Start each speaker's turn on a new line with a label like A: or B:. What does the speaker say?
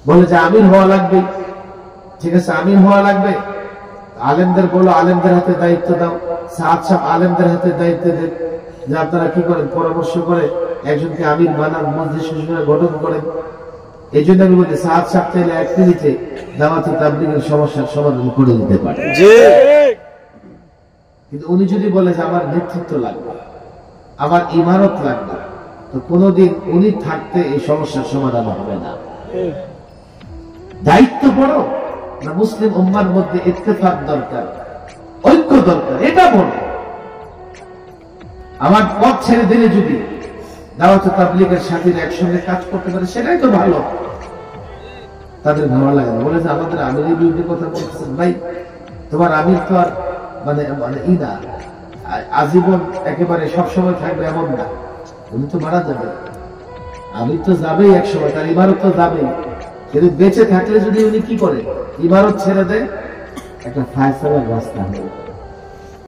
A: বলে যে আমির হওয়া লাগবে, ঠিক আছে আমির হওয়া লাগবে, আলেমদের বলো আলেমদের হাতে দায়িত্ব দাও, সাদ সাহেব আলেমদের হাতে দায়িত্ব দেন, যে আপনারা কি করেন পরামর্শ করে একজনকে আমির বানান, মজলিস গঠন করেন। এই জন্য আমি বলি সাদ সাহেব চাইলে 1 মিনিটে দাওয়াত তাবলীগের সমস্যার সমাধান করে দিতে পারে। কিন্তু উনি যদি বলে যে আমার নেতৃত্ব লাগবে, আমার ইমারত লাগবে, তো কোনদিন উনি থাকতে এই সমস্যার সমাধান হবে না। দায়িত্ব বড় না মুসলিম উম্মার মধ্যে ইত্তেফাক দরকার, ঐক্য দরকার, এটা বড়। আমার পথ ছেড়ে দিলে যদি দাওয়াত তাবলীগের সাথীরা একসঙ্গে কাজ করতে পারে সেটাই তো ভালো। তাদের ভালো লাগে না, বলে যে আমাদের আমিরের বিরুদ্ধে কথা বলতেছেন। ভাই তোমার আমির তো আর মানে মানে ই না, আজীবন একেবারে সবসময় থাকবে এমন না, উনি তো মারা যাবে, আমির তো যাবেই একসময়, তার ইমারত তো যাবেই। কিন্তু বেঁচে থাকলে যদি উনি কি করে ইমারত ছেড়ে দেয়, একটা ফায়সালার রাস্তা হবে।